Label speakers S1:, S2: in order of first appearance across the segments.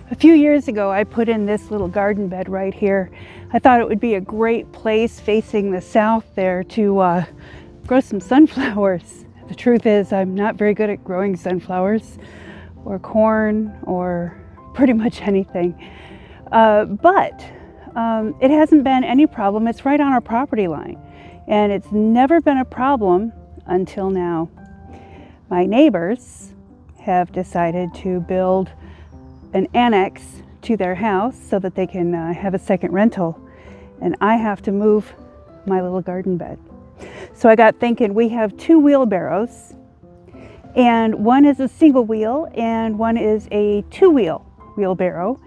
S1: A few years ago, I put in this little garden bed right here. I thought it would be a great place facing the south there to grow some sunflowers. The truth is, I'm not very good at growing sunflowers or corn or pretty much anything. But it hasn't been any problem. It's right on our property line, and it's never been a problem until now. My neighbors have decided to build an annex to their house so that they can have a second rental, and I have to move my little garden bed. So I got thinking, we have 2 wheelbarrows, and one is a single wheel and one is a 2-wheel wheelbarrow,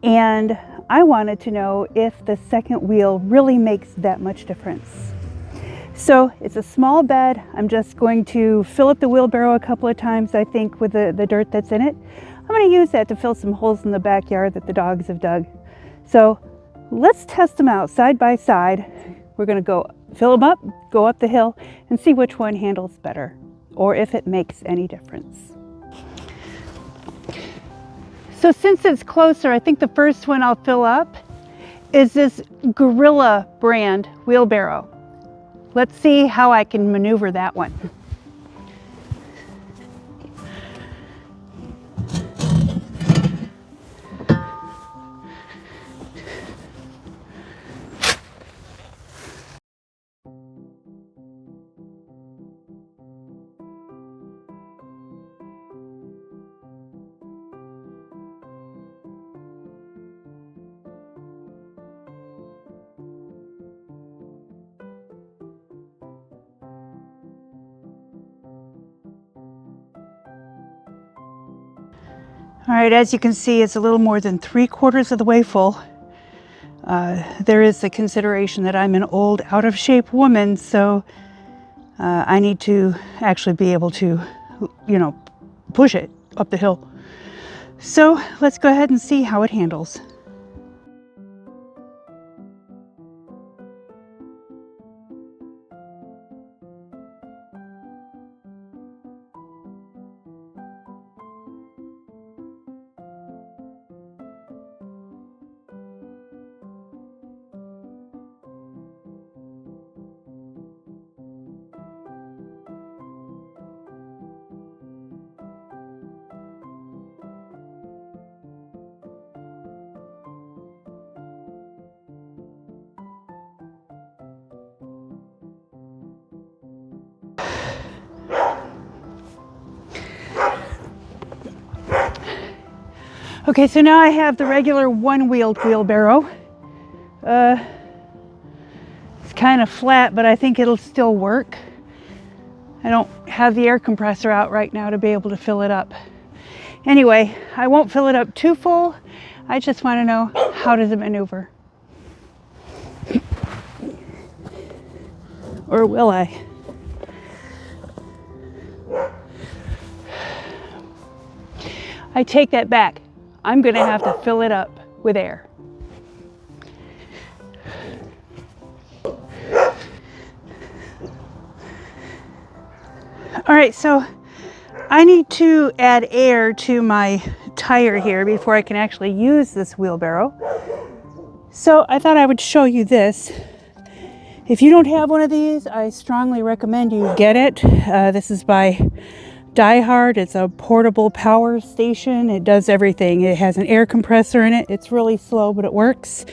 S1: and I wanted to know if the second wheel really makes that much difference. So it's a small bed. I'm just going to fill up the wheelbarrow a couple of times, I think, with the dirt that's in it. I'm going to use that to fill some holes in the backyard that the dogs have dug. So let's test them out side by side. We're going to go fill them up, go up the hill, and see which one handles better, or if it makes any difference. So since it's closer, I think the first one I'll fill up is this Gorilla brand wheelbarrow. Let's see how I can maneuver that one. All right, as you can see, it's a little more than 3/4 of the way full. There is the consideration that I'm an old, out of shape woman, so I need to actually be able to, push it up the hill. So let's go ahead and see how it handles. Okay, so now I have the regular 1-wheeled wheelbarrow. It's kind of flat, but I think it'll still work. I don't have the air compressor out right now to be able to fill it up. Anyway, I won't fill it up too full. I just want to know, how does it maneuver? Or will I? I take that back. I'm going to have to fill it up with air. All right, so I need to add air to my tire here before I can actually use this wheelbarrow. So I thought I would show you this. If you don't have one of these, I strongly recommend you get it. This is by Diehard. It's a portable power station. It does everything. It has an air compressor in it. It's really slow, but it works.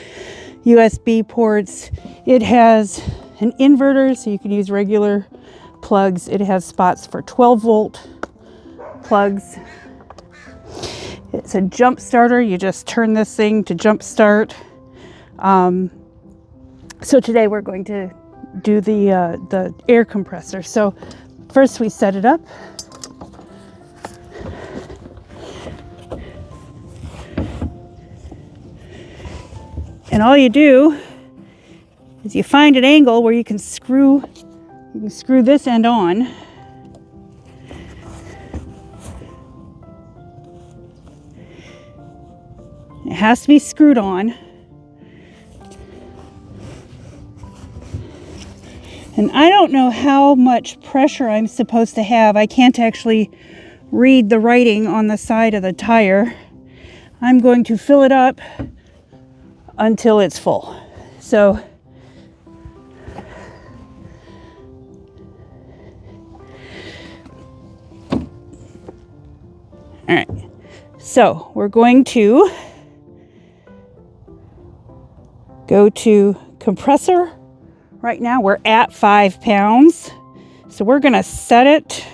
S1: USB ports. It has an inverter, so you can use regular plugs. It has spots for 12-volt plugs. It's a jump starter. You just turn this thing to jump start. So today we're going to do the air compressor. So first we set it up. And all you do is you find an angle where you can screw this end on. It has to be screwed on. And I don't know how much pressure I'm supposed to have. I can't actually read the writing on the side of the tire. I'm going to fill it up until it's full. So all right, so we're going to go to compressor. Right now we're at 5 pounds. So we're gonna set it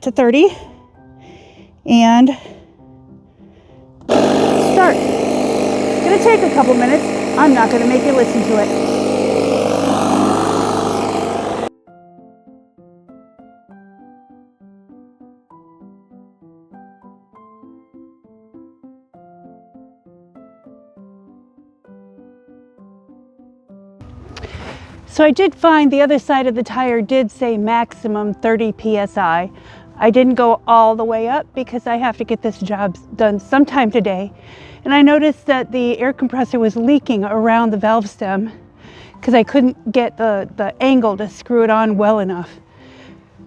S1: to 30 and start. It's gonna take a couple minutes. I'm not gonna make you listen to it. So I did find the other side of the tire did say maximum 30 psi. I didn't go all the way up because I have to get this job done sometime today. And I noticed that the air compressor was leaking around the valve stem because I couldn't get the angle to screw it on well enough.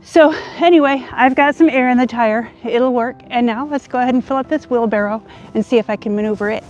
S1: So anyway, I've got some air in the tire. It'll work. And now let's go ahead and fill up this wheelbarrow and see if I can maneuver it.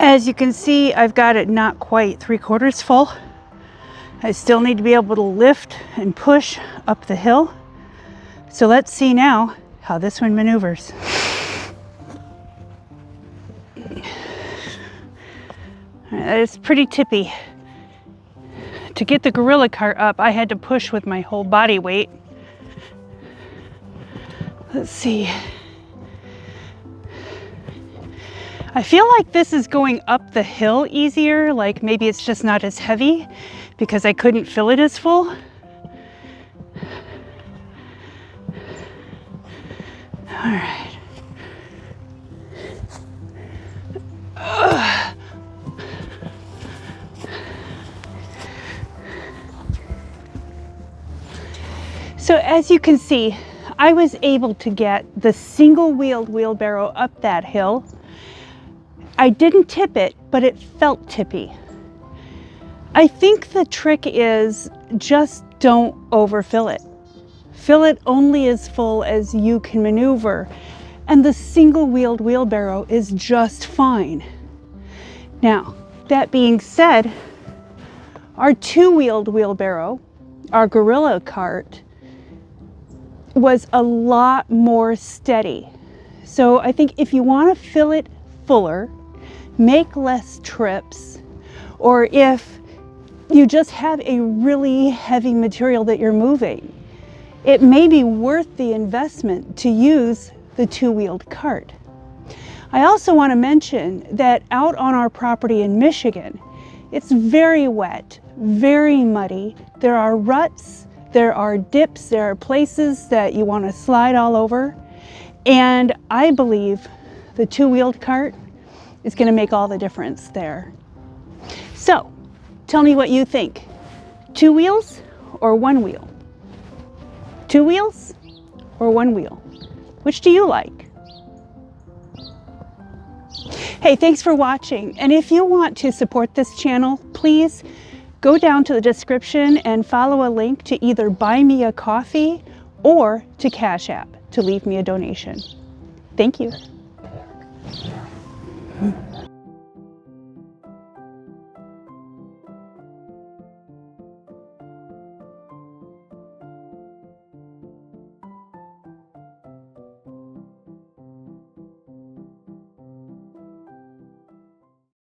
S1: As you can see, I've got it not quite 3/4 full. I still need to be able to lift and push up the hill. So let's see now how this one maneuvers. It's pretty tippy. To get the gorilla cart up, I had to push with my whole body weight. Let's see. I feel like this is going up the hill easier, like maybe it's just not as heavy because I couldn't fill it as full. All right. So as you can see, I was able to get the single-wheeled wheelbarrow up that hill. I didn't tip it, but it felt tippy. I think the trick is just don't overfill it. Fill it only as full as you can maneuver, and the single-wheeled wheelbarrow is just fine. Now, that being said, our two-wheeled wheelbarrow, our gorilla cart, was a lot more steady. So I think if you want to fill it fuller, make less trips, or if you just have a really heavy material that you're moving, it may be worth the investment to use the two-wheeled cart. I also want to mention that out on our property in Michigan, it's very wet, very muddy. There are ruts, there are dips, there are places that you want to slide all over. And I believe the two-wheeled cart is going to make all the difference there. So tell me what you think. 2 wheels or 1 wheel? 2 wheels or 1 wheel? Which do you like? Hey, thanks for watching. And if you want to support this channel, please go down to the description and follow a link to either buy me a coffee or to Cash App to leave me a donation. Thank you.